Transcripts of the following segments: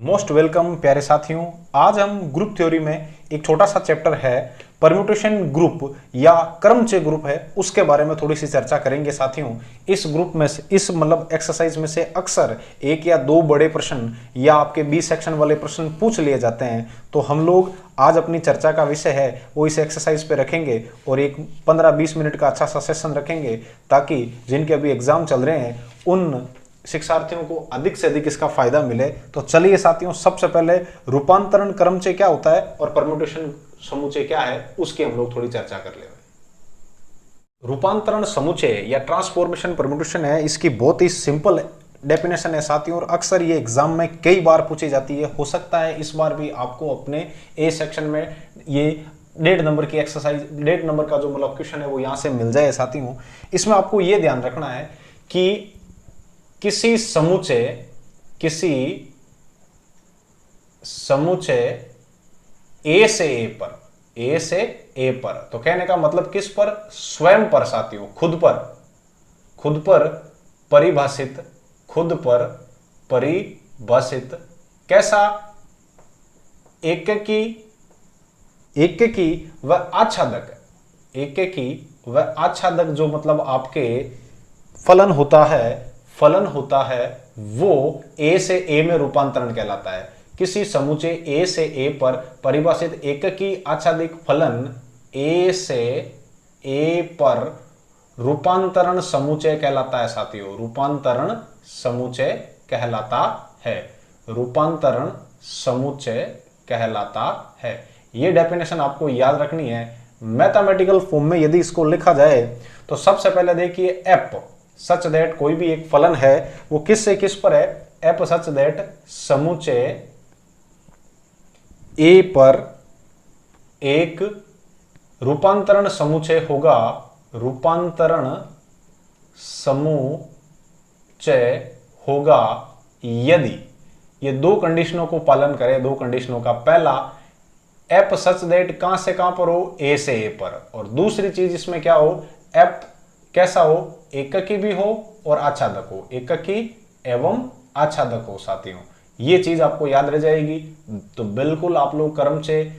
Most welcome प्यारे साथियों। आज हम ग्रुप थ्योरी में एक छोटा सा चैप्टर है परम्यूटेशन ग्रुप या क्रमचय ग्रुप है, उसके बारे में थोड़ी सी चर्चा करेंगे साथियों। इस ग्रुप में से इस एक्सरसाइज में से अक्सर एक या दो बड़े प्रश्न या आपके 20 सेक्शन वाले प्रश्न पूछ लिए जाते हैं, तो हम लोग आज अपनी चर्चा का विषय है वो इस एक्सरसाइज पे रखेंगे और एक 15-20 मिनट का अच्छा सा सेशन रखेंगे, ताकि जिनके अभी एग्जाम चल रहे हैं उन शिक्षार्थियों को अधिक से अधिक इसका फायदा मिले। तो चलिए साथियों, सबसे पहले रूपांतरण क्रमचय क्या होता है और परम्यूटेशन समुच्चय क्या है उसकी हम लोग थोड़ी चर्चा कर ले। रूपांतरण समुच्चय या ट्रांसफॉर्मेशन परम्यूटेशन है, इसकी बहुत ही सिंपल डेफिनेशन है साथियों, और अक्सर ये एग्जाम में कई बार पूछी जाती है। हो सकता है इस बार भी आपको अपने ए सेक्शन में ये 1.5 नंबर की एक्सरसाइज, 1.5 नंबर का जो क्वेश्चन है वो यहां से मिल जाए साथियों। इसमें आपको ये ध्यान रखना है कि किसी समुच्चय ए से ए पर, तो कहने का मतलब किस पर? स्वयं पर साथियों, खुद पर परिभाषित कैसा? एकेकी व आच्छादक जो मतलब आपके फलन होता है वो ए से ए में रूपांतरण कहलाता है। किसी समुच्चय ए से ए पर परिभाषित एककी आच्छादित फलन ए से ए पर रूपांतरण समुच्चय कहलाता है साथियों। रूपांतरण समुच्चय कहलाता है। ये डेफिनेशन आपको याद रखनी है। मैथमेटिकल फॉर्म में यदि इसको लिखा जाए तो सबसे पहले देखिए, एफ सच दैट कोई भी एक फलन है वो किस से किस पर है? एफ सच दैट समुच्चय ए पर एक रूपांतरण समुच्चय होगा यदि ये दो कंडीशनों को पालन करे। दो कंडीशनों का, पहला एफ सच दैट कहां से कहां पर हो? ए से ए पर, और दूसरी चीज इसमें क्या हो? एफ कैसा हो? एककी भी हो और आच्छादक हो, एककी एवं आच्छादक हो साथियों। ये चीज आपको याद रह जाएगी। तो बिल्कुल आप लोग क्रमचय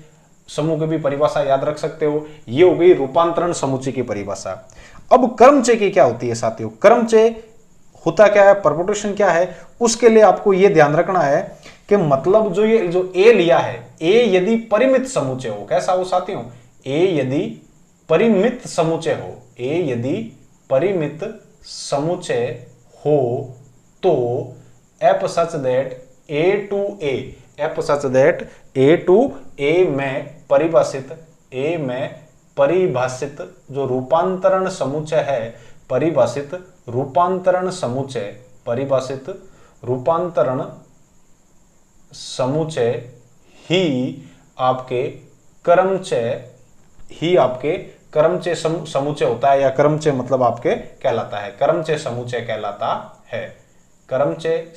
समूह की भी परिभाषा याद रख सकते हो। ये हो गई रूपांतरण समुच्चय की परिभाषा। अब क्रमचय की क्या होती है साथियों? क्रमचय होता क्या है, परम्यूटेशन क्या है, उसके लिए आपको यह ध्यान रखना है कि मतलब जो ए लिया है, ए यदि परिमित समुच्चय हो, कैसा हो साथियों? ए यदि परिमित समुच्चय हो तो F such that A to A में परिभाषित जो रूपांतरण समुच्चय है, परिभाषित रूपांतरण समुच्चय ही आपके क्रमचय समुच्चय होता है, या क्रमचय मतलब आपके कहलाता है। क्रमचय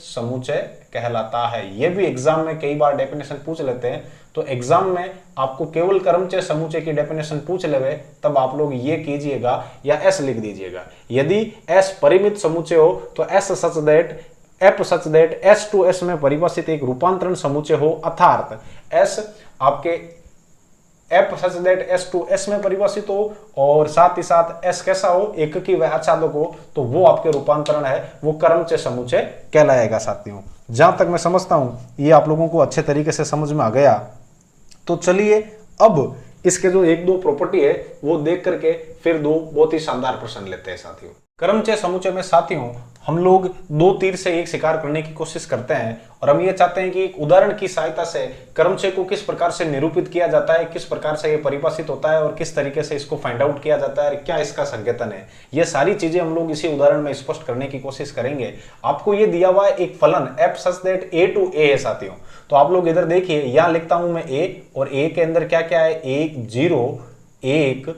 समुच्चय कहलाता है। यह भी एग्जाम में कई बार डेफिनेशन पूछ लेते हैं, तो एग्जाम में आपको केवल क्रमचय समुच्चय की डेफिनेशन पूछ लेवे तब आप लोग ये कीजिएगा या एस लिख दीजिएगा। यदि एस परिमित समुच्चय हो तो F such that S to S में परिभाषित एक रूपांतरण समुच्चय हो, अर्थात एस आपके F such that S to S में परिभाषित हो और साथ ही साथ एस कैसा हो? एककी व आच्छादक हो, तो वो आपके रूपांतरण है, वो क्रमचय समुच्चय कहलाएगा साथियों। जहां तक मैं समझता हूं ये आप लोगों को अच्छे तरीके से समझ में आ गया। तो चलिए अब इसके जो एक दो प्रॉपर्टी है वो देख करके फिर दो बहुत ही शानदार प्रश्न लेते हैं साथियों। क्रमचय समुच्चय में साथियों हम लोग दो तीर से एक शिकार करने की कोशिश करते हैं, और हम ये चाहते हैं कि एक उदाहरण की सहायता से क्रमचय को किस प्रकार से निरूपित किया जाता है, किस प्रकार से ये परिभाषित होता है और किस तरीके से इसको फाइंड आउट किया जाता है, क्या इसका संकेतन है। ये सारी चीजें हम लोग इसी उदाहरण में स्पष्ट करने की कोशिश करेंगे। आपको ये दिया हुआ है एक फलन F such that A to A है साथियों। तो आप लोग इधर देखिए, यहां लिखता हूं मैं ए, और ए के अंदर क्या क्या है? 1 0 1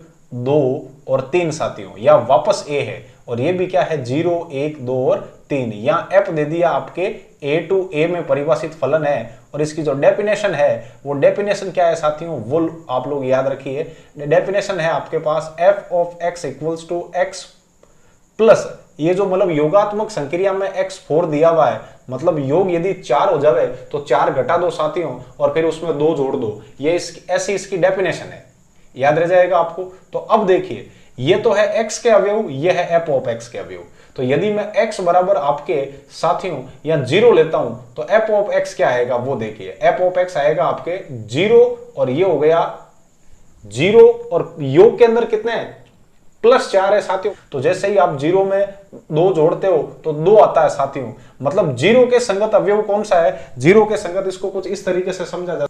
2 और 3 साथियों, या वापस ए है, और ये भी क्या है? 0 1 2 और 3। यहां एफ दे दिया आपके ए टू ए में परिभाषित फलन है, और इसकी जो डेफिनेशन है वो डेफिनेशन क्या है साथियों? वो आप लोग याद रखिए। डेफिनेशन है आपके पास F of X equals to X plus ये जो मतलब योगात्मक संक्रिया में x4 दिया हुआ है, मतलब योग यदि 4 हो जाए तो 4 घटा दो साथियों और फिर उसमें 2 जोड़ दो, ये ऐसी इसकी डेफिनेशन है, याद रह जाएगा आपको। तो अब देखिए ये तो है x के अवयव, ये है f ऑफ x के अवयव। तो यदि मैं x बराबर आपके साथियों या 0 लेता हूं तो f ऑफ x क्या आएगा वो देखिए, f ऑफ x आएगा आपके 0 और ये हो गया 0 और योग के अंदर कितने हैं +4 है साथियों। तो जैसे ही आप 0 में 2 जोड़ते हो तो 2 आता है साथियों, मतलब 0 के संगत अवयव कौन सा है, 0 के संगत, इसको कुछ इस तरीके से समझा जाता है।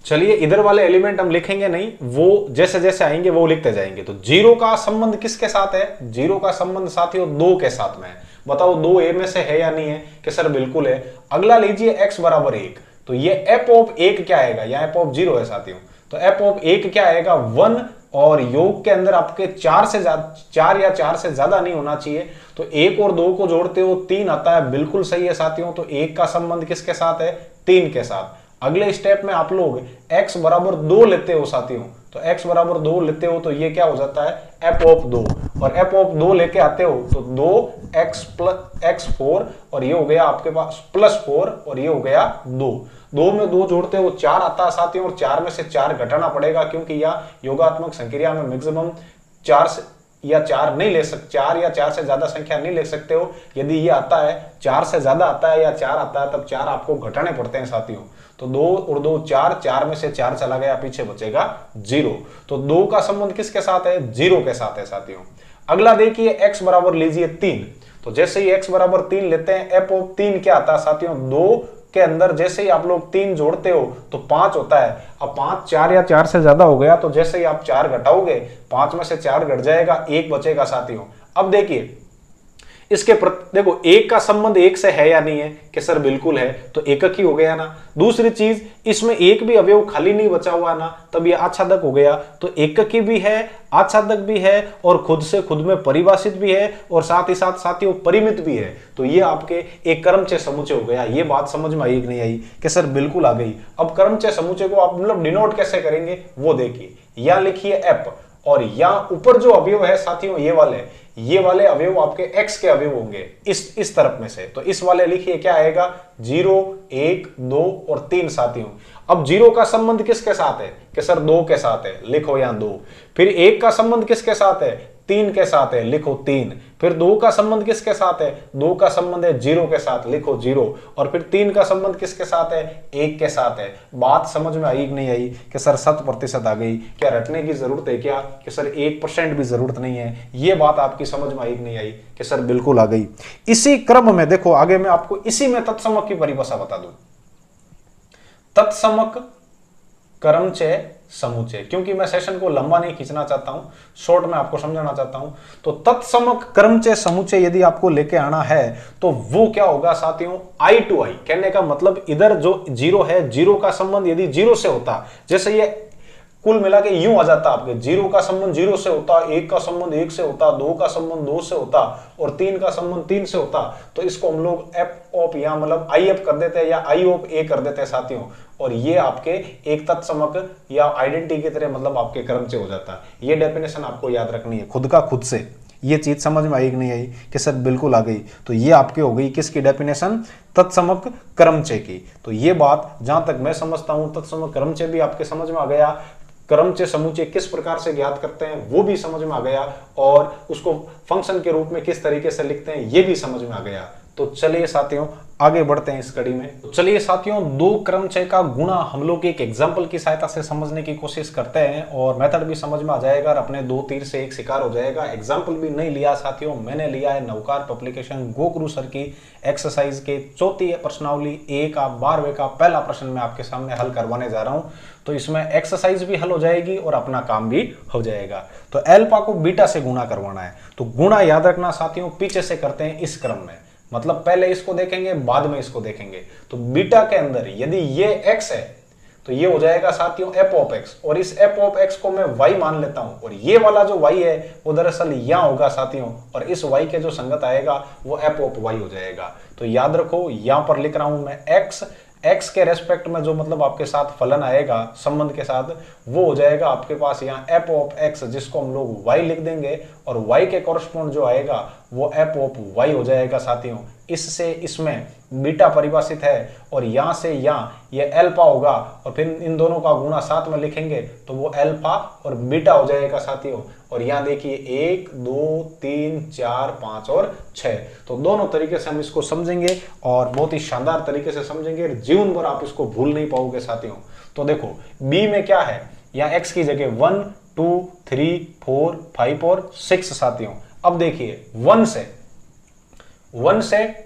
चलिए इधर वाले एलिमेंट हम लिखेंगे नहीं, वो जैसे जैसे आएंगे वो लिखते जाएंगे। तो 0 का संबंध किसके साथ है, 0 का संबंध साथियों 2 के साथ में है। बताओ 2 ए में से है या नहीं है, कि सर बिल्कुल है। अगला लीजिए x बराबर 1, तो ये f ऑफ 1 क्या आएगा, यहाँ f ऑफ 0 है साथियों, तो f ऑफ 1 क्या आएगा 1, और योग के अंदर आपके 4 से ज्यादा, 4 या 4 से ज्यादा नहीं होना चाहिए। तो 1 और 2 को जोड़ते हो 3 आता है, बिल्कुल सही है साथियों। तो 1 का संबंध किसके साथ है, 3 के साथ। अगले स्टेप में आप लोग x बराबर 2 लेते हो साथियों, तो x बराबर 2 लेते हो तो ये क्या हो जाता है f ऑफ 2, और f ऑफ 2 लेके आते हो तो 2x प्लस x4 और ये हो गया आपके पास +4 और ये हो गया 2, 2 में 2 जोड़ते हो 4 आता है साथियों, और 4 में से 4 घटाना पड़ेगा क्योंकि यह योगात्मक संक्रिया में मैक्सिमम 4 से या 4 नहीं ले सकते, 4 या 4 से ज्यादा संख्या नहीं ले सकते हो। यदि ये आता है 4 से ज्यादा आता है या 4 आता है तब 4 आपको घटाने पड़ते हैं साथियों। तो 2 और 2 4, 4 में से 4 चला गया, पीछे बचेगा 0। तो 2 का संबंध किसके साथ है, 0 के साथ है साथियों। अगला देखिए x बराबर लीजिए 3, तो जैसे ही x बराबर 3 लेते हैं f ऑफ 3 क्या आता है साथियों, 2 के अंदर जैसे ही आप लोग 3 जोड़ते हो तो 5 होता है। अब 5 4 या 4 से ज्यादा हो गया तो जैसे ही आप 4 घटाओगे 5 में से 4 घट जाएगा, 1 बचेगा साथियों। अब देखिए इसके देखो 1 का संबंध 1 से है या नहीं है, कि सर बिल्कुल है, तो एकक ही हो गया ना। दूसरी चीज इसमें एक भी अवयव खाली नहीं बचा हुआ ना, तब ये आच्छादक हो गया। तो एककी भी है, आच्छादक भी है, और खुद से खुद में परिभाषित भी है, और साथ ही साथ साथियों परिमित भी है। तो ये आपके एक क्रमचय समुच्चय हो गया। ये बात समझ में आई कि नहीं आई, कि सर बिल्कुल आ गई। अब क्रमचय समुच्चय को आप मतलब डिनोट कैसे करेंगे वो देखिए, या लिखिए f, और यहाँ ऊपर जो अवयव है साथियों ये वाले अवयव आपके x के अवयव होंगे इस तरफ में से। तो इस वाले लिखिए क्या आएगा 0 1 2 और 3 साथियों। अब 0 का संबंध किसके साथ है, कि सर 2 के साथ है, लिखो यहाँ 2। फिर 1 का संबंध किसके साथ है, 3 के साथ है, लिखो 3। फिर 2 का संबंध किसके साथ है, 2 का संबंध है 0 के साथ, लिखो 0। और फिर 3 का संबंध किसके साथ है, 1 के साथ है। बात समझ में आई कि नहीं आई, कि सर 100% आ गई, क्या रटने की जरूरत है क्या, कि सर 1% भी जरूरत नहीं है। ये बात आपकी समझ में आई कि नहीं आई, कि सर बिल्कुल आ गई। इसी क्रम में देखो आगे मैं आपको इसी में तत्समक की परिभाषा बता दूं। तत्समक क्रमचय समुच्चय, क्योंकि मैं सेशन को लंबा नहीं खींचना चाहता हूं, शॉर्ट में आपको समझाना चाहता हूं। तो तत्समक क्रमचय समुच्चय यदि आपको लेके आना है तो वो क्या होगा साथियों, I to I। कहने का मतलब इधर जो 0 है, 0 का संबंध यदि 0 से होता, जैसे ये कुल मिला के यूं आ जाता आपके, 0 का संबंध 0 से होता, 1 का संबंध 1 से होता, 2 का संबंध 2 से होता, और 3 का संबंध 3 से होता, तो इसको हम लोग f ऑफ या मतलब IF कर देते हैं या I ऑफ A कर देते हैं साथियों। और ये आपके एक तत्समक या आइडेंटिटी की तरह मतलब आपके क्रमचय हो जाता है। ये डेफिनेशन आपको याद रखनी है खुद का खुद से। ये चीज समझ में आई कि नहीं आई, कि सर बिल्कुल आ गई। तो ये आपके हो गई किसकी डेफिनेशन, तत्समक क्रमचय की। तो ये बात जहां तक मैं समझता हूं तत्समक क्रमचय भी आपके समझ में आ गया, क्रमचय समुच्चय किस प्रकार से ज्ञात करते हैं वो भी समझ में आ गया, और उसको फंक्शन के रूप में किस तरीके से लिखते हैं ये भी समझ में आ गया। तो चलिए साथियों आगे बढ़ते हैं इस कड़ी में। तो चलिए साथियों दो क्रमचय का गुणा हम लोग एक एग्जाम्पल की सहायता से समझने की कोशिश करते हैं, और मेथड भी समझ में आ जाएगा और अपने 2 तीर से 1 शिकार हो जाएगा। एग्जाम्पल भी नहीं लिया साथियों, मैंने लिया है नवकार पब्लिकेशन गोगुरु सर की एक्सरसाइज के 4थी प्रश्नावली A का 12वें का पहला प्रश्न मैं आपके सामने हल करवाने जा रहा हूँ। तो इसमें एक्सरसाइज भी हल हो जाएगी और अपना काम भी हो जाएगा। तो अल्फा को बीटा से गुणा करवाना है। तो गुणा याद रखना साथियों पीछे से करते हैं इस क्रम में, मतलब पहले इसको देखेंगे बाद में इसको देखेंगे। तो बीटा के अंदर यदि ये x है तो ये हो जाएगा साथियों f ऑफ x, और इस f ऑफ x को मैं y मान लेता हूं, और ये वाला जो y है वो दरअसल यहां होगा साथियों, और इस y के जो संगत आएगा वो f ऑफ y हो जाएगा। तो याद रखो यहां पर लिख रहा हूं मैं x के रेस्पेक्ट में जो मतलब आपके साथ फलन आएगा संबंध के साथ वो हो जाएगा आपके पास यहाँ f ऑफ x, जिसको हम लोग y लिख देंगे, और y के कॉरस्पॉन्ड जो आएगा वो f ऑफ y हो जाएगा साथियों। इससे इसमें बीटा परिभाषित है और यहां से यहां ये अल्फा होगा और फिर इन दोनों का गुणा साथ में लिखेंगे तो वो अल्फा और बीटा हो जाएगा साथियों। और यहां देखिए 1 2 3 4 5 और 6, तो दोनों तरीके से हम इसको समझेंगे और बहुत ही शानदार तरीके से समझेंगे, जीवन भर आप इसको भूल नहीं पाओगे साथियों। तो देखो b में क्या है, यहाँ x की जगह 1 2 3 4 5 और 6 साथियों। अब देखिए 1 से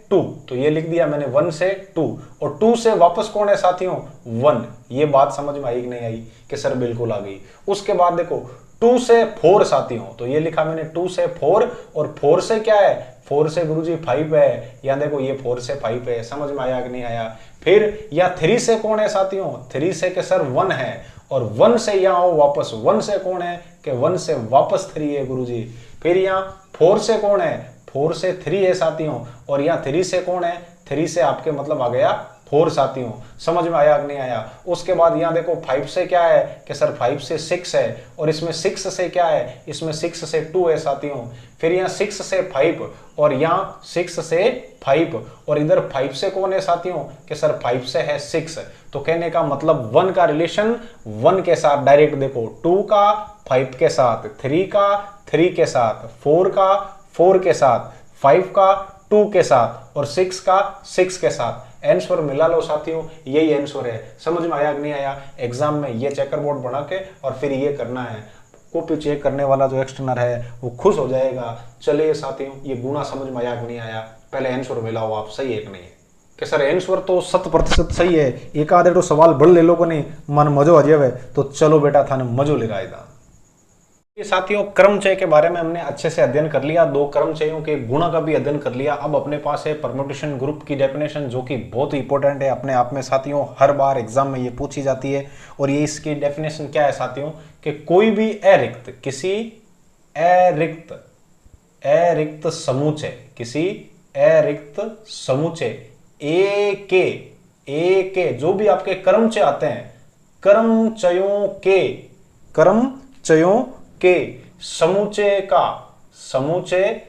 2, तो ये लिख दिया मैंने 1 से 2 और 2 से वापस कौन है साथियों 1। ये बात समझ में आई कि नहीं आई कि सर बिल्कुल आ गई। उसके बाद देखो 2 से 4 साथियों, तो ये लिखा मैंने 2 से 4 और 4 से क्या है 4 से गुरुजी 5 है, या देखो ये 4 से 5 है, समझ में आया कि नहीं आया। फिर या 3 से कौन है साथियों 3 से के सर 1 है और 1 से यहाँ आओ वापस 1 से कौन है कि 1 से वापस 3 है गुरुजी। फिर यहाँ 4 से कौन है 4 से 3 है साथियों और यहाँ 3 से कौन है 3 से आपके मतलब आ गया 4 साथियों। समझ में आया कि नहीं आया। उसके बाद यहाँ देखो 5 से क्या है कि सर 5 से 6 है और इसमें 6 से क्या है इसमें 6 से 2 है साथियों। फिर यहाँ 6 से 5 और यहाँ 6 से 5 और इधर 5 से कौन है साथियों कि सर 5 से है 6। तो कहने का मतलब 1 का रिलेशन 1 के साथ डायरेक्ट देखो 2 का 5 के साथ, 3 का 3 के साथ, 4 का 4 के साथ, 5 का 2 के साथ और 6 का 6 के साथ। आंसर मिला लो साथियों, यही आंसर है। समझ में आया कि नहीं आया। एग्जाम में ये चेकर बोर्ड बना के और फिर ये करना है। कॉपी चेक करने वाला जो एक्सटर्नर है वो खुश हो जाएगा। चलिए साथियों ये गुना समझ में आया कि नहीं आया। पहले आंसर मिलाओ आप सही है कि नहीं है कि सर आंसर तो 100% सही है। एक आधे तो सवाल बड़ ले लो को नहीं मन मजो आ जावे तो चलो बेटा थाने मजो ले रहा। ये साथियों क्रमचय के बारे में हमने अच्छे से अध्ययन कर लिया, 2 क्रमचयों के गुणा का भी अध्ययन कर लिया। अब अपने पास है परम्यूटेशन ग्रुप की डेफिनेशन जो कि बहुत ही इंपॉर्टेंट है अपने आप में साथियों, हर बार एग्जाम में ये पूछी जाती है। और ये इसकी डेफिनेशन क्या है साथियों कि कोई भी अरिक्त किसी अरिक्त समुच्चय किसी अरिक्त समुच्चय ए के जो भी आपके क्रमचय आते हैं क्रमचयों के समुच्चय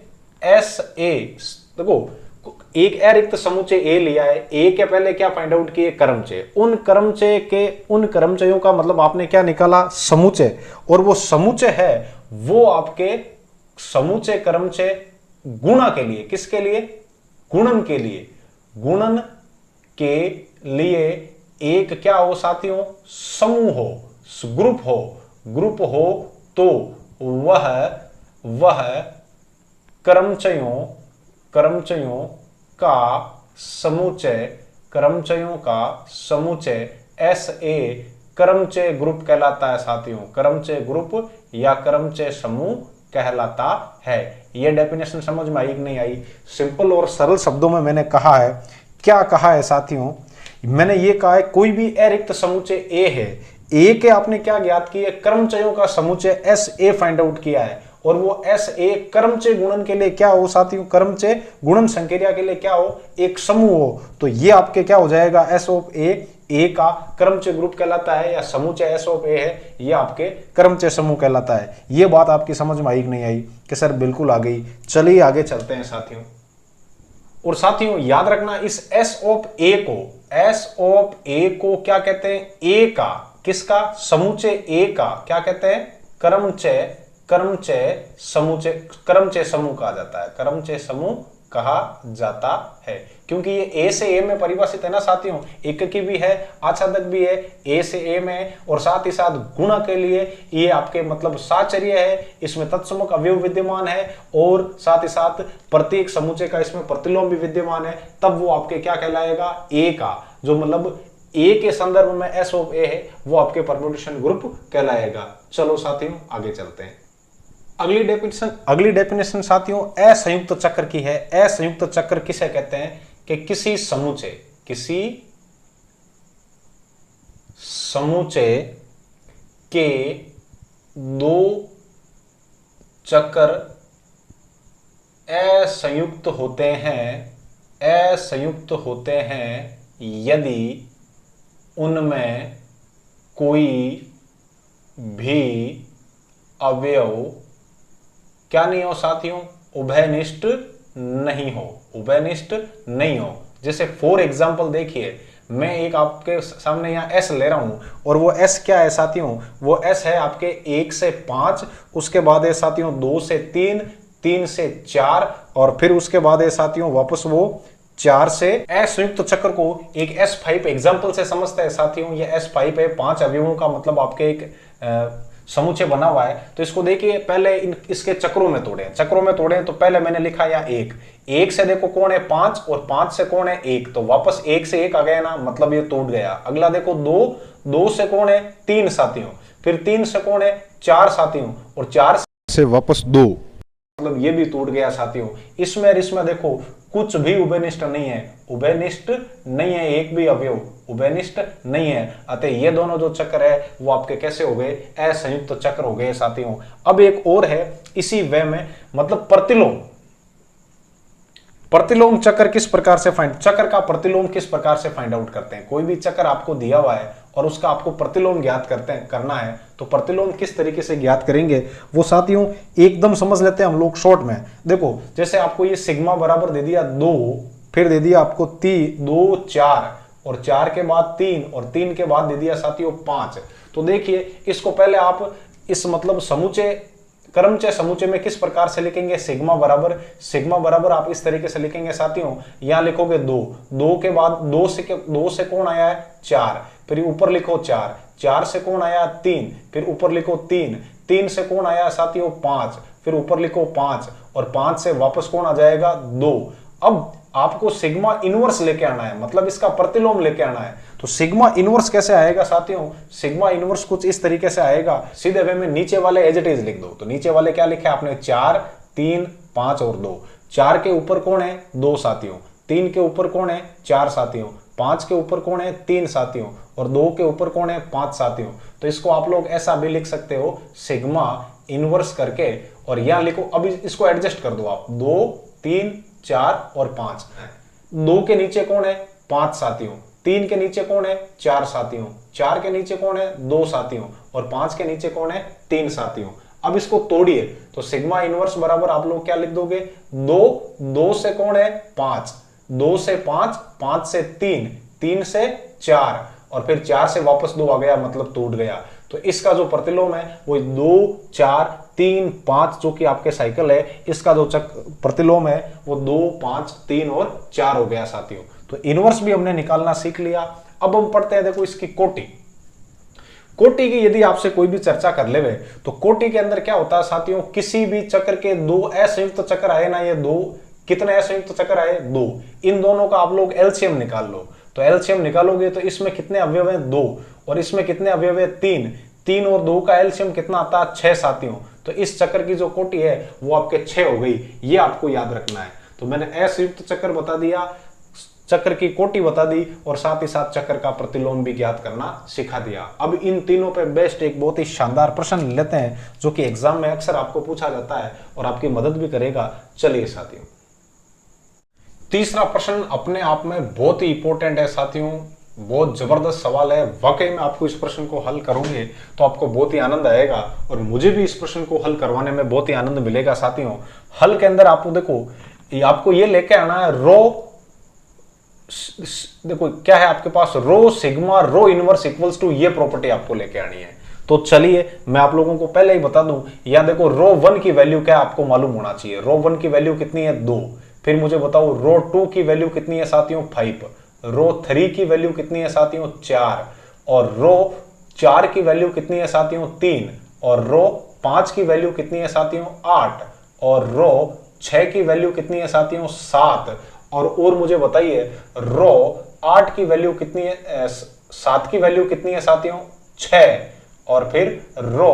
एस ए। देखो एक अरिक्त समुच्चय ए लिया है, ए के पहले क्या फाइंड आउट किए क्रमचय, उन क्रमचयों का मतलब आपने क्या निकाला समुच्चय, और वो समुच्चय है वो आपके समुच्चय क्रमचय गुणा के लिए, किसके लिए गुणन के लिए एक क्या हो साथियों समूह हो, ग्रुप हो तो वह क्रमचयों का समुच्चय एस ए क्रमचय ग्रुप कहलाता है साथियों। क्रमचय ग्रुप या क्रमचय समूह कहलाता है। यह डेफिनेशन समझ में आई कि नहीं आई। सिंपल और सरल शब्दों में मैंने कहा है, क्या कहा है साथियों, मैंने ये कहा है कोई भी अरिक्त समुच्चय ए है, ए के आपने क्या ज्ञात किया क्रमचयों का समुच्चय एस ए फाइंड आउट किया है, और वो एस ए क्रमचय गुणन के लिए क्या हो साथियों क्रमचय गुणन संक्रिया के लिए क्या हो एक समूह हो। तो ये आपके क्या हो जाएगा एस ऑफ ए का क्रमचय ग्रुप कहलाता है या समुच्चय एस ऑफ ए है, ये आपके क्रमचय समूह कहलाता है। ये बात आपकी समझ में आई कि नहीं आई कि सर बिल्कुल आ गई। चलिए आगे चलते हैं साथियों। और साथियों याद रखना इस एस ऑफ ए को क्या कहते हैं ए का, किसका समुच्चय ए का क्या कहते हैं क्रमचय समूह कहा जाता है। क्रमचय समूह कहा जाता है क्योंकि ये ए से ए में परिभाषित है ना साथियों, एक की भी है आच्छादक भी है ए से ए में, और साथ ही साथ गुणा के लिए ये आपके मतलब साचर्य है, इसमें तत्समुख अवयव विद्यमान है, और साथ ही साथ प्रत्येक समुच्चय का इसमें प्रतिलोम भी विद्यमान है। तब वो आपके क्या कहलाएगा ए का, जो मतलब ए के संदर्भ में एस ऑफ ए है वो आपके परम्यूटेशन ग्रुप कहलाएगा। चलो साथियों आगे चलते हैं। अगली डेफिनेशन साथियों असंयुक्त चक्र की है। असंयुक्त चक्र किसे कहते हैं कि किसी समुच्चय के 2 चक्र असंयुक्त होते हैं यदि उनमें कोई भी अवयव क्या नहीं हो साथियों, उभयनिष्ठ नहीं हो, उभयनिष्ठ नहीं हो। जैसे फॉर एग्जाम्पल देखिए, मैं एक आपके सामने यहाँ एस ले रहा हूं और वो एस क्या है साथियों, वो एस है आपके 1 से 5, उसके बाद है साथियों 2 से 3, 3 से 4 और फिर उसके बाद है साथियों वापस वो 4 से। असंयुक्त चक्र को एक S5 एग्जाम्पल से समझते हैं साथियों। ये S5 है, 5 अवयवों का मतलब आपके एक समुच्चय बना हुआ है। तो इसको देखिए, पहले इसके चक्रों में तोड़े, चक्रों में तोड़े तो पहले मैंने लिखा यहाँ 1, 1 से देखो कौन है 5 और 5 से कौन है 1, तो वापस 1 से 1 आ गया ना, मतलब ये टूट गया। अगला देखो 2, 2 से कौन है 3 साथियों, फिर 3 से कौन है 4 साथियों और 4 से वापस 2, मतलब ये भी टूट गया साथियों। इसमें और इसमें देखो कुछ भी उभयनिष्ठ नहीं है, उभयनिष्ठ नहीं है, एक भी अवयव उभयनिष्ठ नहीं है। अतः ये दोनों जो चक्र है वो आपके कैसे हो गए, असंयुक्त चक्र हो गए साथियों। अब एक और है इसी वे में, मतलब प्रतिलोम। प्रतिलोम चक्र किस प्रकार से चक्र का प्रतिलोम किस प्रकार से फाइंड आउट करते हैं। कोई भी चक्र आपको दिया हुआ है और उसका आपको प्रतिलोम ज्ञात करना है, तो प्रतिलोम किस तरीके से ज्ञात करेंगे वो साथियों एकदम समझ लेते हैं हम लोग शॉर्ट में। देखो जैसे आपको ये सिग्मा बराबर दे दिया 2, फिर दे दिया आपको 2 4 और 4 के बाद 3 और 3 के बाद दे दिया साथियों 5। तो देखिए इसको पहले आप इस मतलब समुच्चय क्रमचय समुच्चय में किस प्रकार से लिखेंगे, सिग्मा बराबर आप इस तरीके से लिखेंगे साथियों। यहां लिखोगे 2, 2 के बाद 2 से कौन आया है 4, फिर ऊपर लिखो 4, 4 से कौन आया 3, फिर ऊपर लिखो 3, 3 से कौन आया साथियों 5, फिर ऊपर लिखो 5 और 5 से वापस कौन आ जाएगा 2। अब आपको सिग्मा इनवर्स लेके आना है, मतलब इसका प्रतिलोम लेके आना है। तो सिग्मा इनवर्स कैसे आएगा साथियों, सिग्मा इनवर्स कुछ इस तरीके से आएगा, सीधे वे में नीचे वाले एज इट इज लिख दो। तो नीचे वाले क्या लिखे आपने 4 3 5 और 2, 4 के ऊपर कौन है 2 साथियों, 3 के ऊपर कौन है 4 साथियों, 5 के ऊपर कौन है 3 साथियों और 2 के ऊपर कौन है 5 साथियों। तो इसको आप लोग ऐसा भी लिख सकते हो सिग्मा इनवर्स करके, और यहां लिखो। अब इसको एडजस्ट कर दो आप, 2 3 4 और 5, 2 के नीचे कौन है 5 साथियों, 3 के नीचे कौन है 4 साथियों, 4 के नीचे कौन है 2 साथियों और 5 के नीचे कौन है 3 साथियों। अब इसको तोड़िए तो सिग्मा इनवर्स बराबर आप लोग क्या लिख दोगे 2, 2 से कौन है 5, 2 से 5, 5 से 3, 3 से 4 और फिर 4 से वापस 2 आ गया, मतलब टूट गया। तो इसका जो प्रतिलोम है वो 2 4 3 5 जो कि आपके साइकिल है, इसका जो प्रतिलोम है वो 2 5 3 और 4 हो गया साथियों। तो इनवर्स भी हमने निकालना सीख लिया। अब हम पढ़ते हैं देखो इसकी कोटि। कोटि की यदि आपसे कोई भी चर्चा कर लेवे तो कोटि के अंदर क्या होता है साथियों, किसी भी चक्र के 2 असंयुक्त चक्र आए ना, ये 2 कितने असंयुक्त चक्र आए 2, इन दोनों का आप लोग एलसीएम निकाल लो। तो एलसीएम निकालोगे तो इसमें कितने अवयव हैं 2 और इसमें कितने अवयव है 3, 3 और 2 का एलसीएम कितना आता है 6 साथियों। तो इस चक्र की जो कोटि है वो आपके 6 हो गई, ये आपको याद रखना है। तो मैंने असंयुक्त चक्र बता दिया, चक्र की कोटि बता दी और साथ ही साथ चक्र का प्रतिलोम भी ज्ञात करना सिखा दिया। अब इन तीनों पे बेस्ट एक बहुत ही शानदार प्रश्न लेते हैं जो कि एग्जाम में अक्सर आपको पूछा जाता है और आपकी मदद भी करेगा। चलिए साथियों, तीसरा प्रश्न अपने आप में बहुत ही इंपॉर्टेंट है साथियों, बहुत जबरदस्त सवाल है। वाकई में आपको इस प्रश्न को हल करोगे तो आपको बहुत ही आनंद आएगा और मुझे भी इस प्रश्न को हल करवाने में बहुत ही आनंद मिलेगा साथियों। हल के अंदर आपको देखो, आपको ये लेके आना है रो, देखो क्या है आपके पास rho sigma rho inverse equals to, ये प्रॉपर्टी आपको लेके आनी है। तो चलिए मैं आप लोगों को पहले ही बता दूं, या देखो रो 1 की वैल्यू क्या आपको मालूम होना चाहिए। रो 1 की वैल्यू कितनी है 2, फिर मुझे बताओ रो 2 की वैल्यू कितनी है साथियों 5, रो 3 की वैल्यू कितनी है साथियों 4 और रो 4 की वैल्यू कितनी है साथियों 3 और रो 5 की वैल्यू कितनी है साथियों 8 और रो 6 की वैल्यू कितनी है साथियों 7 और मुझे बताइए रो 8 की वैल्यू कितनी है, 7 की वैल्यू कितनी है साथियों 6 और फिर रो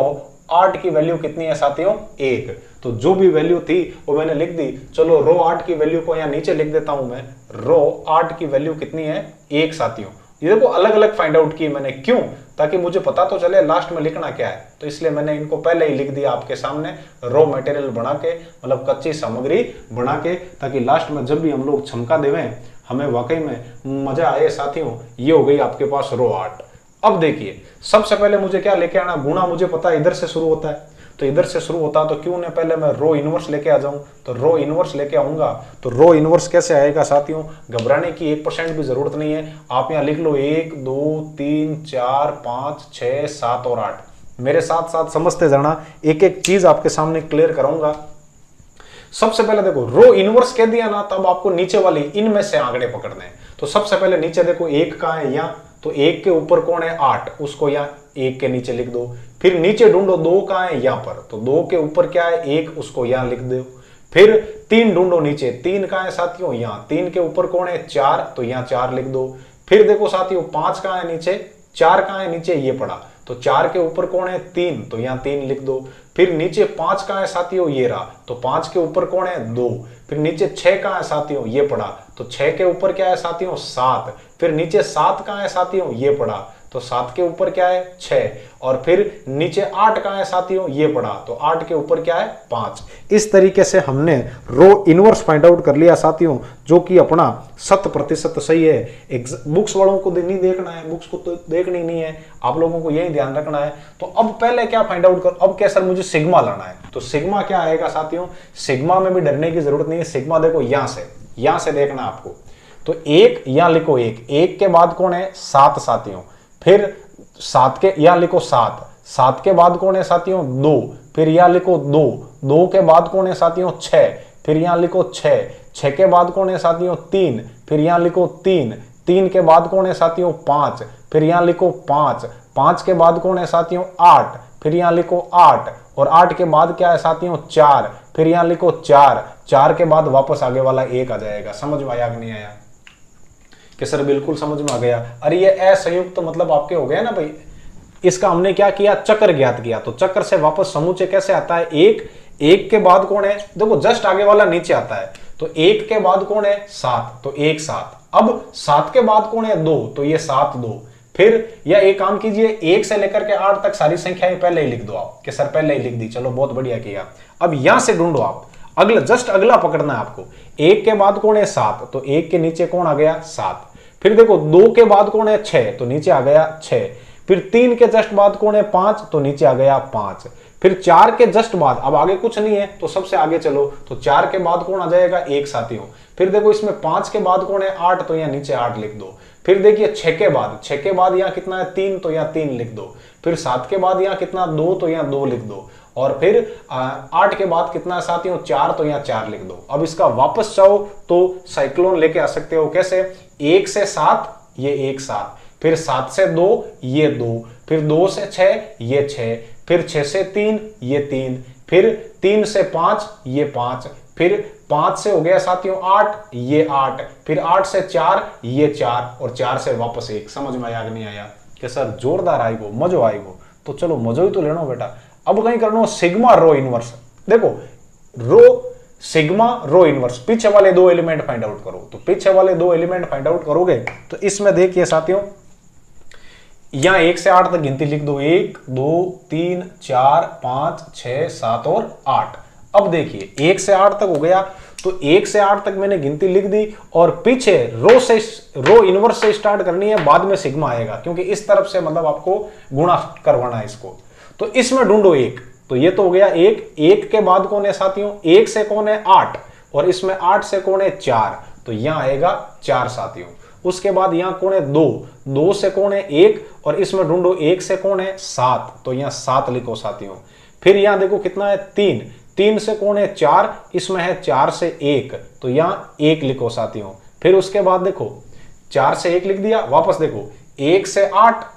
8 की वैल्यू कितनी है साथियों 1। तो जो भी वैल्यू थी वो मैंने लिख दी। चलो रो 8 की वैल्यू को यहां नीचे लिख देता हूं मैं, रो 8 की वैल्यू कितनी है 1 साथियों। ये देखो अलग अलग फाइंड आउट की मैंने, क्यों, ताकि मुझे पता तो चले लास्ट में लिखना क्या है। तो इसलिए मैंने इनको पहले ही लिख दिया आपके सामने रो मटेरियल बना के, मतलब कच्ची सामग्री बना के, ताकि लास्ट में जब भी हम लोग छमका देवें हमें वाकई में मजा आए साथियों। ये हो गई आपके पास रो 8। अब देखिए सबसे पहले मुझे क्या लेके आना, गुणा मुझे पता है इधर से शुरू होता है, तो इधर से शुरू होता तो क्यों ने पहले मैं रो इनवर्स लेके आ जाऊं, तो रो इनवर्स लेके आऊंगा। तो रो इनवर्स कैसे आएगा साथियों, घबराने की 1% भी जरूरत नहीं है। आप यहां लिख लो 1 2 3 4 5 6 7 और 8। मेरे साथ साथ समझते जाना, एक एक चीज आपके सामने क्लियर कराऊंगा। सबसे पहले देखो रो इनवर्स कह दिया ना, तब आपको नीचे वाली इनमें से आंकड़े पकड़ने हैं। तो सबसे पहले नीचे देखो 1 कहां है, यहां, तो 1 के ऊपर कौन है 8, उसको यहां 1 के नीचे लिख दो। फिर नीचे ढूंढो 2 कहां है, यहां पर, तो 2 के ऊपर क्या है 1, उसको यहां लिख दो। फिर 3 ढूंढो नीचे, 3 कहां है साथियों, यहां, 3 के ऊपर कौन है 4, तो यहां 4 लिख दो। फिर देखो साथियों 5 कहां है नीचे, 4 कहां है नीचे, ये पड़ा, तो 4 के ऊपर कौन है 3, तो यहां 3 लिख दो। फिर नीचे 5 कहां है साथियों, ये रहा, तो 5 के ऊपर कौन है 2। फिर नीचे 6 कहां है साथियों, ये पड़ा, तो 6 के ऊपर क्या है साथियों 7। फिर नीचे 7 कहां है साथियों, ये पड़ा, तो 7 के ऊपर क्या है 6। और फिर नीचे 8 कहां है साथियों, ये पड़ा, तो 8 के ऊपर क्या है 5। इस तरीके से हमने रो इनवर्स फाइंड आउट कर लिया साथियों, जो कि अपना 100% सही है। बुक्स वालों को नहीं देखना है, बुक्स को तो देखनी नहीं है, आप लोगों को यही ध्यान रखना है। तो अब पहले क्या फाइंड आउट कर, अब क्या सर मुझे सिग्मा लाना है, तो सिग्मा क्या आएगा साथियों, सिग्मा में भी डरने की जरूरत नहीं है। सिग्मा देखो यहां से देखना आपको, तो 1 यहां लिखो, 1 के बाद कौन है 7 साथियों। फिर 7 के यहां लिखो 7 के बाद कौन है साथियों 2। फिर यहां लिखो 2 के बाद कौन है साथियों 6। फिर यहां लिखो 6 के बाद कौन है साथियों 3। फिर यहां लिखो 3 के बाद कौन है साथियों 5। फिर यहां लिखो 5 के बाद कौन है साथियों 8। फिर यहां लिखो 8, और 8 के बाद क्या है साथियों 4। फिर यहां लिखो 4 के बाद वापस आगे वाला 1 आ जाएगा। समझ में आया कि नहीं आया कि सर बिल्कुल समझ में आ गया। अरे ये असंयुक्त तो मतलब आपके हो गया ना भाई। इसका हमने क्या किया, चक्र ज्ञात किया, तो चक्र से वापस समूचे कैसे आता है, 1 के बाद कौन है, देखो जस्ट आगे वाला नीचे आता है, तो 1 के बाद कौन है 7, तो 1 7। अब 7 के बाद कौन है 2, तो ये 7 2। फिर या एक काम कीजिए, 1 से लेकर के 8 तक सारी संख्याएं पहले ही लिख दो आप, कि सर पहले ही लिख दी, चलो बहुत बढ़िया किया। अब यहां से ढूंढो आप, अगला जस्ट अगला पकड़ना है आपको। 1 के बाद कौन है 7, तो 1 के नीचे कौन आ गया 7। फिर देखो 2 के बाद कौन है 6, तो नीचे आ गया 6। फिर 3 के जस्ट बाद कौन है 5, तो नीचे आ गया 5। फिर 4 के जस्ट बाद, अब आगे कुछ नहीं है तो सबसे आगे चलो, तो 4 के बाद कौन आ जाएगा 1 साथियों। फिर देखो इसमें 5 के बाद कौन है 8, तो यहाँ नीचे 8 लिख दो। फिर देखिए 6 के बाद यहाँ कितना है 3, तो यहाँ 3 लिख दो। फिर 7 के बाद यहाँ कितना 2, तो यहाँ 2 लिख दो। और फिर 8 के बाद कितना है साथियों 4, तो यहाँ 4 लिख दो। अब इसका वापस चाहो तो साइक्लोन लेके आ सकते हो, कैसे, 1 से 7 ये 1 7, फिर 7 से 2 ये 2, फिर 2 से 6 ये 6, फिर 6 से 3 ये 3, फिर 3 से 5 ये 5, फिर 5 से हो गया साथियों 8 ये 8, फिर 8 से 4 ये 4, और 4 से वापस 1। समझ में आया कि नहीं आया कि सर जोरदार आएगो, मजो आएगो, तो चलो मजो ही तो लेना बेटा। अब कहीं करना सिग्मा रो इनवर्स, देखो रो सिग्मा रो इनवर्स, पीछे वाले 2 एलिमेंट फाइंड आउट करो। तो पीछे वाले 2 एलिमेंट फाइंड आउट करोगे तो इसमें देखिए साथियों, यहां 1 से 8 तक गिनती लिख दो, 1 2 3 4 5 6 7 और 8। अब देखिए 1 से 8 तक हो गया, तो 1 से 8 तक मैंने गिनती लिख दी, और पीछे रो इनवर्स से स्टार्ट करनी है, बाद में सिग्मा आएगा, क्योंकि इस तरफ से मतलब आपको गुणा करवाना है इसको। तो इसमें ढूंढो 1, तो ये तो हो गया 1 के बाद कौन है साथियों 1 से कौन है 8, और इसमें 8 से कौन है 4, तो यहां आएगा 4 साथियों। उसके बाद यहां कौन है 2 से कौन है 1, और इसमें ढूंढो 1 से कौन है 7, तो यहां 7 लिखो साथियों। फिर यहां देखो कितना है 3 से कौन है 4, इसमें है 4 से 1, तो यहां 1 लिखो साथियों। फिर उसके बाद देखो 4 से 1 लिख दिया, वापस देखो 1 से 8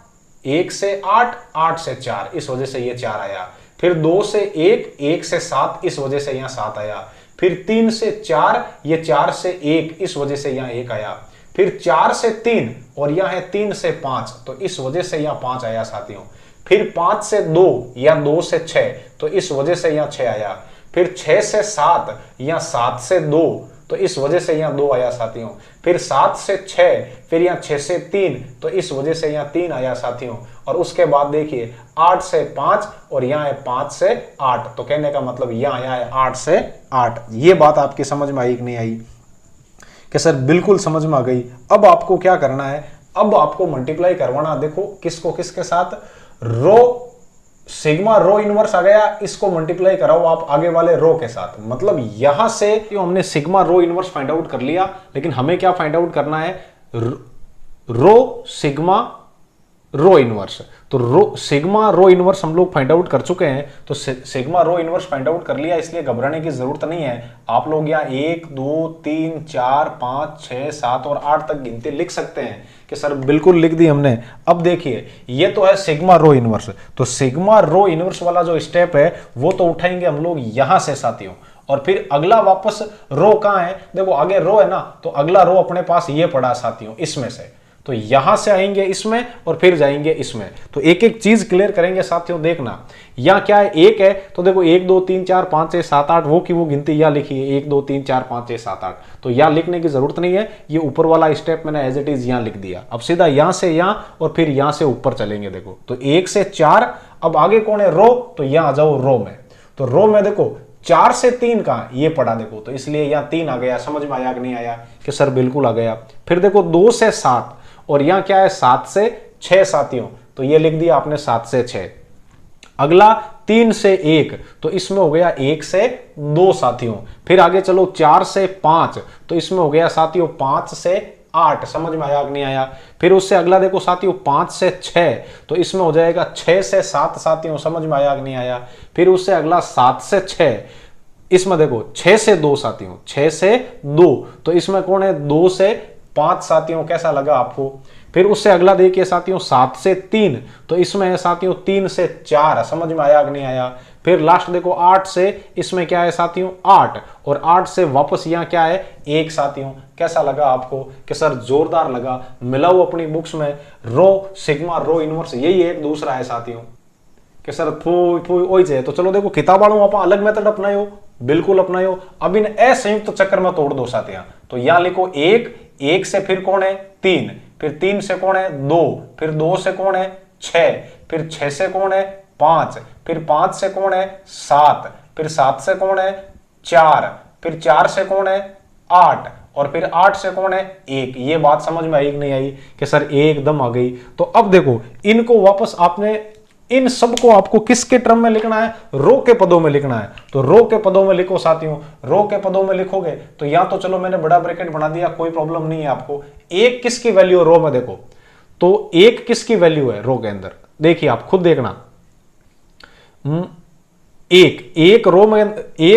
8 से 4, इस वजह से ये 4 आया। फिर 2 से 1 से 7, इस वजह से यहां 7 आया। फिर 3 से 4, ये 4 से 1, इस वजह से यहां 1 आया। फिर 4 से 3, और यहां है 3 से 5, तो इस वजह से यहां 5 आया साथियों। फिर 5 से 2 या 2 से 6, तो इस वजह से यहां 6 आया। फिर 6 से 7 या 7 से 2, तो इस वजह से यहां 2 आया साथियों। फिर 7 से 6, फिर यहां 6 से 3, तो इस वजह से यहां 3 आया साथियों। और उसके बाद देखिए 8 से 5, और यहां है 5 से 8, तो कहने का मतलब यहां आया है 8 से 8। ये बात आपकी समझ में आई कि नहीं आई कि सर बिल्कुल समझ में आ गई। अब आपको क्या करना है, अब आपको मल्टीप्लाई करवाना, देखो किसको किसके साथ, रो सिग्मा रो इनवर्स आ गया, इसको मल्टीप्लाई कराओ आप आगे वाले रो के साथ। मतलब यहां से हमने sigma rho inverse find out कर लिया, लेकिन हमें क्या फाइंड आउट करना है, रो सिग्मा रो इनवर्स। तो सिग्मा रो इनवर्स हम लोग फाइंड आउट कर चुके हैं, तो sigma rho inverse find out कर लिया, इसलिए घबराने की जरूरत नहीं है। आप लोग यहाँ 1 2 3 4 5 6 7 और 8 तक गिनती लिख सकते हैं कि सर बिल्कुल लिख दी हमने। अब देखिए ये तो है सिग्मा रो इनवर्स, तो सिग्मा रो इनवर्स वाला जो स्टेप है वो तो उठाएंगे हम लोग यहां से साथियों, और फिर अगला वापस रो कहां है, देखो आगे रो है ना, तो अगला रो अपने पास ये पड़ा साथियों इसमें से, तो यहां से आएंगे इसमें और फिर जाएंगे इसमें। तो एक एक चीज क्लियर करेंगे साथियों, देखना यहां क्या है, एक है तो देखो 1 2 3 4 5 6 7 8 वो की वो गिनती यहां लिखी है 1 2 3 4 5 6 7 8, तो यहां लिखने की जरूरत नहीं है, ये ऊपर वाला स्टेप मैंने एज इट इज यहां लिख दिया। अब सीधा यहां से यहां और फिर यहां से ऊपर चलेंगे, देखो तो 1 से 4, अब आगे कौन है रो, तो यहां आ जाओ रो में, तो रो में देखो 4 से 3 का ये पड़ा देखो, तो इसलिए यहां 3 आ गया। समझ में आया कि नहीं आया, कि सर बिल्कुल आ गया। फिर देखो 2 से 7 और यहां क्या है 7 से 6 साथियों, तो ये लिख दिया आपने 7 से 6। अगला 3 से 1, तो इसमें हो गया 1 से 2 साथियों। फिर आगे चलो 4 से 5, तो इसमें हो गया साथियों 5 से 8। समझ में आया कि नहीं आया। फिर उससे अगला देखो साथियों 5 से 6, तो इसमें हो जाएगा 6 से 7 साथियों। समझ में आया कि नहीं आया। फिर उससे अगला 7 से 6, इसमें देखो 6 से 2 साथियों, 6 से 2, तो इसमें कौन है 2 से 5 साथियों। कैसा लगा आपको। फिर उससे अगला देखिए साथियों 7 से 3, तो इसमें है साथियों 3 से 4। समझ में आया कि नहीं आया। फिर लास्ट देखो 8 से, इसमें क्या है साथियों 8, और 8 से वापस यहां क्या है 1 साथियों। कैसा लगा आपको, कि सर जोरदार लगा। मिलाओ अपनी बुक्स में रो सिग्मा रो इनवर्स, यही एक दूसरा है साथियों, कि सर वही। तो चलो देखो किताब वालों आप अलग मेथड अपनायो, बिल्कुल अपनायो। अब इन असंयुक्त चक्कर में तोड़ दो साथियों, तो यहां लिखो 1 से फिर कौन है 3, फिर 3 से कौन है 2, फिर 2 से कौन है 6, फिर 6 से कौन है 5, फिर 5 से कौन है 7, फिर 7 से कौन है 4, फिर 4 से कौन है 8, और फिर 8 से कौन है 1। ये बात समझ में आई कि नहीं आई, कि सर एकदम आ गई। तो अब देखो इनको वापस आपने इन सबको आपको किसके टर्म में लिखना है, रो के पदों में लिखना है। तो रो के पदों में लिखो साथियों। रो के पदों में लिखोगे तो यहां तो चलो मैंने बड़ा ब्रैकेट बना दिया, कोई प्रॉब्लम नहीं है आपको। एक किसकी वैल्यू रो में देखो, तो एक किसकी वैल्यू है रो के अंदर, देखिए आप खुद देखना। एक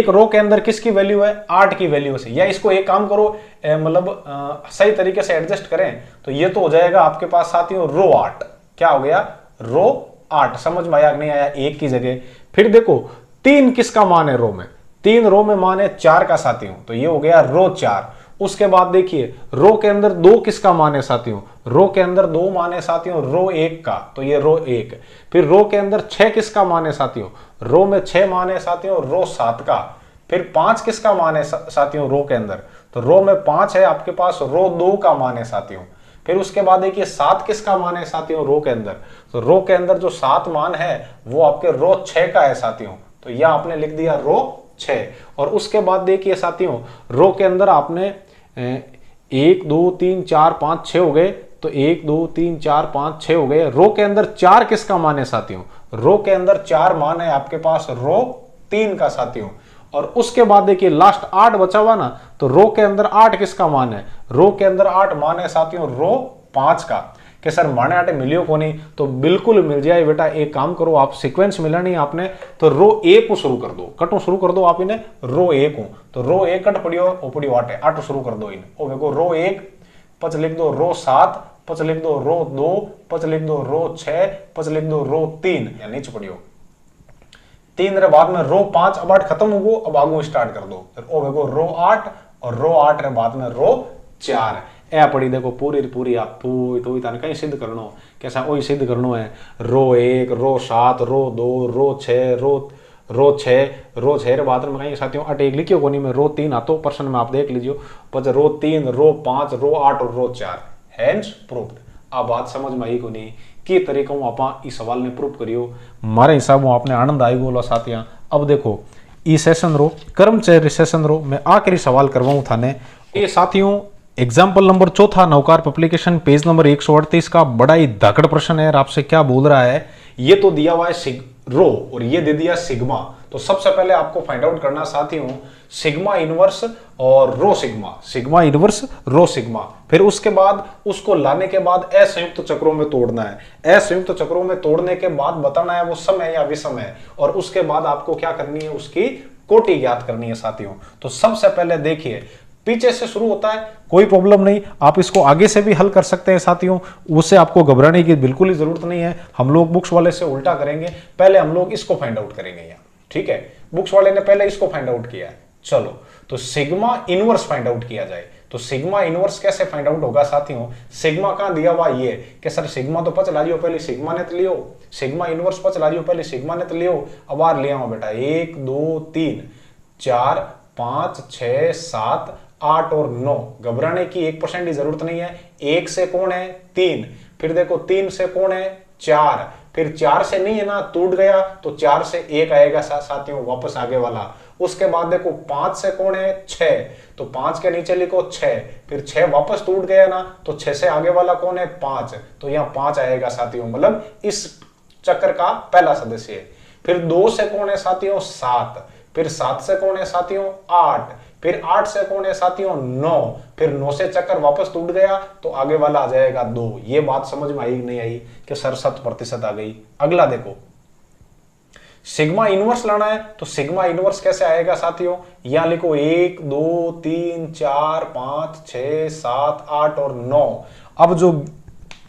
रो के अंदर किसकी वैल्यू है 8 की वैल्यू से। या इसको एक काम करो, मतलब सही तरीके से एडजस्ट करें, तो ये तो हो जाएगा आपके पास साथियों रो 8। क्या हो गया रो 8। समझ में आया कि नहीं आया, एक की जगह। फिर देखो 3 किसका मान है रो में, 3 रो में मान है 4 का साथियों, तो ये हो गया रो 4। उसके बाद देखिए रो के अंदर 2 किसका मान है साथियों, रो के अंदर 2 मान है साथियों रो 1 का, तो ये रो 1। फिर रो के अंदर 6 किसका मान है साथियों, रो में 6 मान है साथियों रो 7 का। फिर 5 किसका मान है साथियों रो के अंदर, तो रो में 5 है आपके पास रो 2 का मान है साथियों। फिर उसके बाद देखिए 7 किसका मान है साथियों रो के अंदर, तो रो के अंदर जो 7 मान है वो आपके रो 6 का है साथियों, तो यह आपने लिख दिया रो 6। और उसके बाद देखिए साथियों रो के अंदर आपने 1 2 3 4 5 6 हो गए, तो 1 2 3 4 5 6 हो गए। रो के अंदर 4 किसका मान है साथियों, रो के अंदर 4 मान है आपके पास रो 3 का साथियों। और उसके बाद देखिए लास्ट 8 बचा हुआ ना, तो रो के अंदर 8 किसका मान है, रो के अंदर 8 मान है साथियों रो 5 का। कि सर माने आटे मिलियो को नहीं, तो बिल्कुल मिल जाए बेटा। एक काम करो आप, सीक्वेंस मिला नहीं आपने, तो रो 1 को शुरू कर दो, कटो शुरू कर दो आप इन्हें रो 1 को, तो रो 1 कट पड़ियो ओ पड़ियो 8 8 शुरू कर दो इन। ओ देखो रो 1 पच लिख दो रो 7, पच लिख दो रो 2, पच लिख दो रो 6, पच लिख दो रो 3, या नीचे पड़ियो 3 रे बाद में रो 5। अब 8 खत्म हो गो, अब आगू स्टार्ट कर दो। ओ देखो रो 8 और रो 8 रे बाद में रो 4 ए पड़ी। देखो पूरी पूरी आप तो कहीं सिद्ध करनो, कैसा वही सिद्ध करनो है। रो 1 रो 7 रो 2 रो 6 रो 6 रे बाद में कहीं साथियों 8 एक लिखियो कोनी में रो 3 आतो पर्सन में आप देख लीजिए। पर रो 3 रो 5 रो 8 और रो 4 हैंस प्रूव्ड। आ बात समझ में आई को नहीं कि तरीका आप इस सवाल ने प्रूव करियो। मारे हिसाब आपने आनंद आई बोलो साथियां। अब देखो ई सेशन रो कर्मचारी सेशन रो मैं आखिरी सवाल करवाऊं थाने। ये साथियों example number 4 Navkar application page number 138 का बड़ा ही धाकड़ प्रश्न है। आपसे क्या बोल रहा है, ये तो दिया हुआ है रो और ये दे दिया सिग्मा। तो सबसे पहले आपको फाइंड आउट करना साथियों सिग्मा इनवर्स और रो सिग्मा, सिग्मा इनवर्स रो सिग्मा। फिर उसके बाद उसको लाने के बाद असंयुक्त चक्रों में तोड़ना है। असंयुक्त चक्रों में तोड़ने के बाद बताना है वो सम है या विषम है, और उसके बाद आपको क्या करनी है, उसकी कोटि ज्ञात करनी है साथियों। तो सबसे पहले देखिए पीछे से शुरू होता है, कोई प्रॉब्लम नहीं, आप इसको आगे से भी हल कर सकते हैं साथियों, उससे आपको घबराने की बिल्कुल ही जरूरत नहीं है। हम लोग बुक्स वाले से उल्टा करेंगे, पहले हम लोग इसको फाइंड आउट करेंगे यहाँ, ठीक है। बुक्स वाले ने पहले इसको फाइंड आउट किया है। चलो तो सिग्मा इनवर्स फाइंड आउट किया जाए। तो सिग्मा इनवर्स कैसे फाइंड आउट होगा साथियों, सिग्मा कहां दिया हुआ ये कि सर सिग्मा तो पच ला लियो, पहले सिग्मा ने तो लियो, सिग्मा इनवर्स पच ला लियो, पहले सिग्मा ने तो लियो। अब आर ले आओ बेटा, 1 2 3 4 5 6 7 8 और 9। घबराने की 1% की जरूरत नहीं है। 1 से कौन है 3, फिर देखो 3 से कौन है 4, फिर 4 से नहीं है ना, टूट गया तो 4 से 1 आएगा साथियों वापस आगे वाला। उसके बाद देखो 5 से कौन है 6, तो 5 के नीचे लिखो 6, फिर 6 वापस टूट गया ना, तो 6 से आगे वाला कौन है 5, तो यहाँ 5 आएगा साथियों, मतलब इस चक्र का पहला सदस्य है। फिर 2 से कौन है साथियों 7, फिर 7 से कौन है साथियों 8, फिर 8 से कौन है साथियों 9, फिर 9 से चक्कर वापस टूट गया तो आगे वाला आ जाएगा 2। ये बात समझ में आई नहीं आई कि सर 7% आ गई। अगला देखो सिग्मा इनवर्स लाना है, तो सिग्मा इनवर्स कैसे आएगा साथियों, यहां लिखो 1 2 3 4 5 6 7 8 और 9। अब जो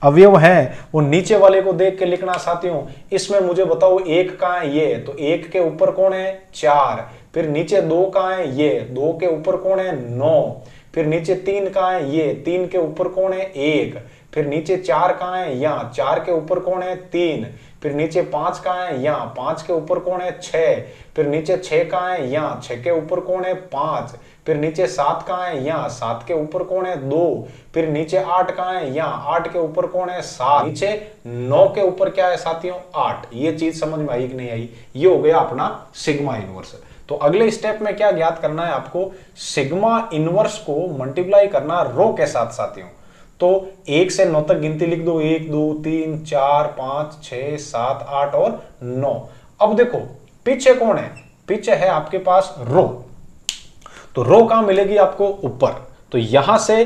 अवयव है वो नीचे वाले को देख के लिखना साथियों। इसमें मुझे बताओ 1 कहां है, ये तो 1 के ऊपर कौन है 4, फिर नीचे 2 कहां है, ये 2 के ऊपर कौन है 9, फिर नीचे 3 कहां है, ये 3 के ऊपर कौन है 1, फिर नीचे 4 कहां है, यहाँ 4 के ऊपर कौन है 3, फिर नीचे 5 कहां है, यहाँ 5 के ऊपर कौन है 6, फिर नीचे 6 कहां है, यहाँ 6 के ऊपर कौन है 5, फिर नीचे 7 कहां है, यहाँ 7 के ऊपर कौन है 2, फिर नीचे 8 कहां है, यहाँ 8 के ऊपर कौन है 7, नीचे 9 के ऊपर क्या है साथियों 8। ये चीज समझ में आई कि नहीं आई, ये हो गया अपना सिग्मा इनवर्स। तो अगले स्टेप में क्या ज्ञात करना है आपको, सिग्मा इनवर्स को मल्टीप्लाई करना रो के साथ साथियों। तो 1 से 9 तक गिनती लिख दो, 1 2 3 4 5 6 7 8 और 9। अब देखो पीछे कौन है, पीछे है आपके पास रो। तो रो कहां मिलेगी आपको ऊपर, तो यहां से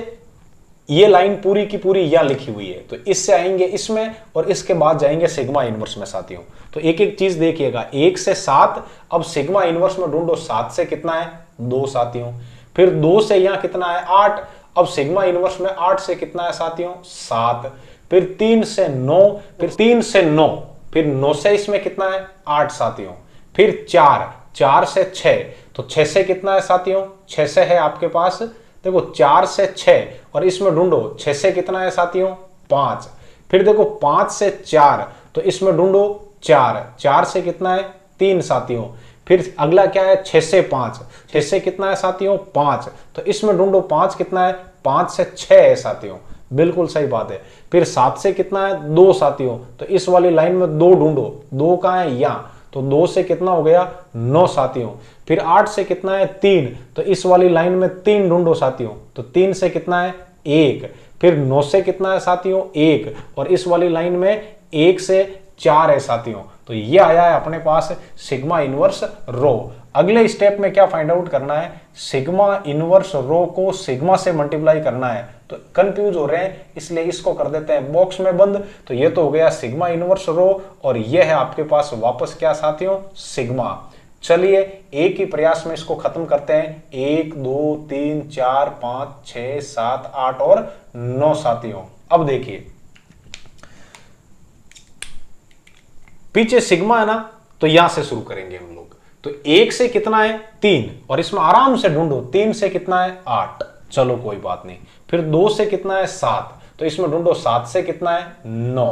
ये लाइन पूरी की पूरी यहां लिखी हुई है, तो इससे आएंगे इसमें और इसके बाद जाएंगे सिग्मा इनवर्स में साथियों। तो एक एक चीज देखिएगा, 1 से 7, अब सिग्मा इनवर्स में ढूंढो 7 से कितना है 2 साथियों, फिर 2 से यहां कितना है 8, अब सिग्मा इनवर्स में 8 से कितना है साथियों 7, फिर 3 से 9, फिर 3 से 9, फिर 9 से इसमें कितना है 8 साथियों, फिर 4 से 6, तो 6 से कितना है साथियों 6 से है आपके पास, देखो 4 से 6 और इसमें ढूंढो 6 से कितना है साथियों 5, फिर देखो 5 से 4, तो इसमें ढूंढो 4 से कितना है 3 साथियों, फिर अगला क्या है 6 से 5, 6 से कितना है साथियों 5, तो इसमें ढूंढो 5 कितना है 5 से 6 है साथियों, बिल्कुल सही बात है। फिर 7 से कितना है 2 साथियों, तो इस वाली लाइन में 2 ढूंढो, 2 कहां है यहाँ, तो 2 से कितना हो गया 9 साथियों, फिर 8 से कितना है 3, तो इस वाली लाइन में 3 ढूंढो साथियों, तो 3 से कितना है 1, फिर 9 से कितना है साथियों 1, और इस वाली लाइन में 1 से 4 है साथियों। तो ये आया है अपने पास सिग्मा इनवर्स रो। अगले स्टेप में क्या फाइंड आउट करना है, सिग्मा इनवर्स रो को सिग्मा से मल्टीप्लाई करना है। तो कंफ्यूज हो रहे हैं इसलिए इसको कर देते हैं बॉक्स में बंद। तो ये तो हो गया सिग्मा इनवर्स रो और ये है आपके पास वापस क्या साथियों सिग्मा। चलिए एक ही प्रयास में इसको खत्म करते हैं, 1 2 3 4 5 6 7 8 और 9 साथियों। अब देखिए पीछे सिग्मा है ना, तो यहां से शुरू करेंगे हम लोग। तो 1 से कितना है 3 और इसमें आराम से ढूंढो, 3 से कितना है 8, चलो कोई बात नहीं। फिर 2 से कितना है 7, तो इसमें ढूंढो 7 से कितना है 9।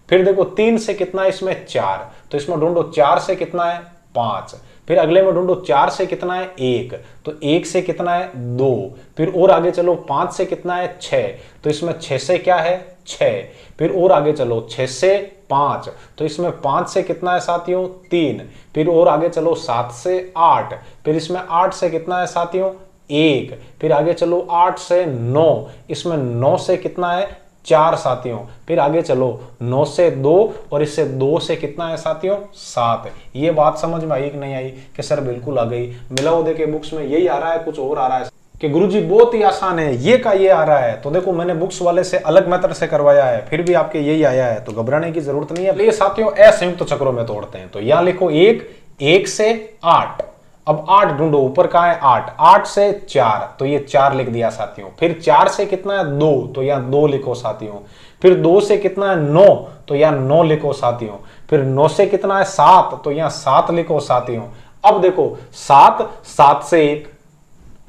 फिर देखो 3 से कितना है इसमें 4, तो इसमें ढूंढो 4 से कितना है 5। फिर अगले में ढूंढो 4 से कितना है 1, तो 1 से कितना है 2। फिर और आगे चलो 5 से कितना है 6, तो इसमें 6 से क्या है 6। फिर और आगे चलो 6 से 5, तो इसमें 5 से कितना है साथियों 3। फिर और आगे चलो 7 से 8, फिर इसमें 8 से कितना है साथियों 1। फिर आगे चलो 8 से 9, इसमें 9 से कितना है 4 साथियों। फिर आगे चलो 9 से 2 और इससे 2 से कितना है साथियों 7। ये बात समझ में आई कि नहीं आई? कि सर बिल्कुल आ गई। मिलाओ देखे बुक्स में यही आ रहा है, कुछ और आ रहा है कि गुरुजी बहुत ही आसान है, ये का ये आ रहा है। तो देखो मैंने बुक्स वाले से अलग मेथड से करवाया है, फिर भी आपके यही आया है, तो घबराने की जरूरत नहीं है। ये साथियों असंयुक्त चक्रों में तोड़ते हैं। तो यहां लिखो 1 से 8। अब 8 ढूंढो, ऊपर कहां है 8, 8 से 4 तो ये 4 लिख दिया साथियों। फिर 4 से कितना है 2 तो यहां 2 लिखो साथियों। फिर 2 से कितना है 9 तो यहां 9 लिखो साथियों। फिर 9 से कितना है 7 तो यहां 7 लिखो साथियों। अब देखो 7 से 1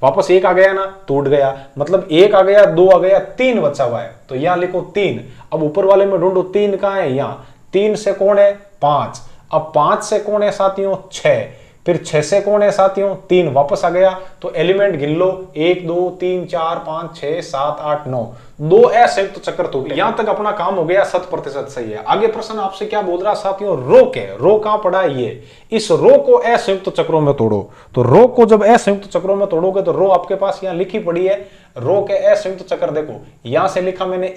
वापस 1 आ गया ना, टूट गया, मतलब 1 आ गया, 2 आ गया, 3 बचा हुआ है तो यहां लिखो 3। अब ऊपर वाले में ढूंढो 3 कहां है, यहां 3 से कौन है 5। अब 5 से कौन है साथियों 6। फिर 6 से कौन है साथियों 3, वापस आ गया। तो एलिमेंट गिन लो 1 2 3 4 5 6 7 8 9, 2 असंयुक्त चक्र टूट गए। यहां तक अपना काम हो गया 100% सही है। आगे प्रश्न आपसे क्या बोल रहा साथियों, रो के, रो कहां पड़ा है ये, इस रो को असंयुक्त चक्रों में तोड़ो। तो रो को जब असंयुक्त चक्रों में तोड़ोगे तो रो आपके पास यहां लिखी पड़ी है, रो के असंयुक्त चक्र देखो यहां से लिखा मैंने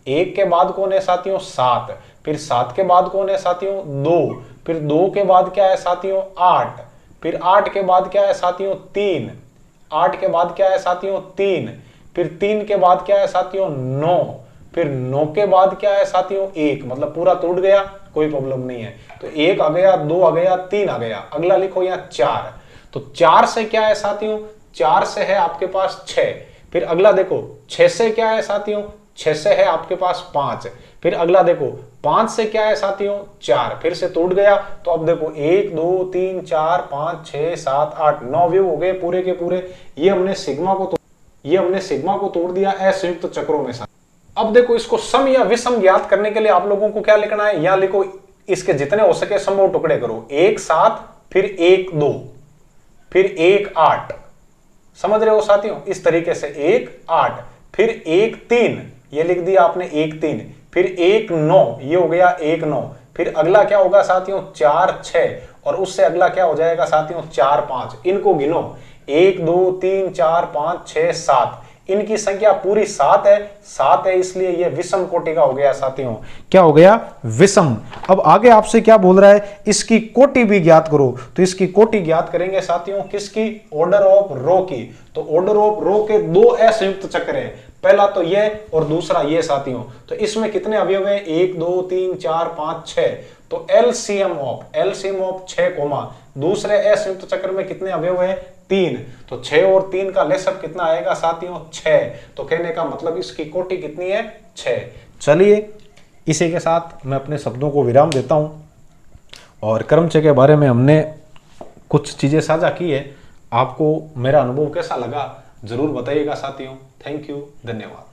1 के बाद कौन है साथियों 7, फिर 7 के बाद कौन है साथियों 2, फिर 2 के बाद क्या है साथियों 8, फिर 8 के बाद क्या है साथियों 3, 8 के बाद क्या है साथियों 3, फिर 3 के बाद क्या है साथियों 9, फिर 9 के बाद क्या है साथियों 1, मतलब पूरा टूट गया, कोई प्रॉब्लम नहीं है। तो 1 आ गया, 2 आ गया, 3 आ गया। अगला लिखो यहाँ 4। तो 4 से क्या है साथियों 4 से है आपके पास 6। फिर अगला देखो 6 से क्या है साथियों 6 से है आपके पास 5। फिर अगला देखो 5 से क्या है साथियों 4, फिर से टूट गया। तो अब देखो 1 2 3 4 5 6 7 8 9 व्यू हो गए पूरे के पूरे। ये हमने सिग्मा को तोड़ दिया असंयुक्त चक्रों में। अब देखो इसको सम या विषम ज्ञात करने के लिए आप लोगों को क्या लिखना है, यहां लिखो इसके जितने हो सके संभव टुकड़े करो। 1 7, फिर 1 2, फिर 1 8। समझ रहे हो साथियों, इस तरीके से 1 8, फिर 1 3, ये लिख दिया आपने 1 3, फिर 1 9, ये हो गया 1 9। फिर अगला क्या होगा साथियों 4 6, और उससे अगला क्या हो जाएगा साथियों 4 5। इनको गिनो 1 2 3 4 5 6 7, इनकी संख्या पूरी 7 है, इसलिए ये विषम कोटि का हो गया साथियों। क्या हो गया विषम। अब आगे आपसे क्या बोल रहा है, इसकी कोटि भी ज्ञात करो। तो इसकी कोटि ज्ञात करेंगे साथियों किसकी, ऑर्डर ऑफ रो की। तो ऑर्डर ऑफ रो के 2 असंयुक्त चक्र है, पहला तो ये और दूसरा ये साथियों। तो इसमें कितने अवयव हैं 1 2 3 4 5 6। तो एलसीएम ऑफ 6 कोमा दूसरे असंयुक्त चक्र में कितने अवयव है 3। तो 6 और 3 का लेसअप कितना आएगा साथियों 6। तो कहने का मतलब इसकी कोटि कितनी है 6। चलिए इसी के साथ मैं अपने शब्दों को विराम देता हूं। और क्रमचय के बारे में हमने कुछ चीजें साझा की है, आपको मेरा अनुभव कैसा लगा जरूर बताइएगा साथियों। थैंक यू, धन्यवाद।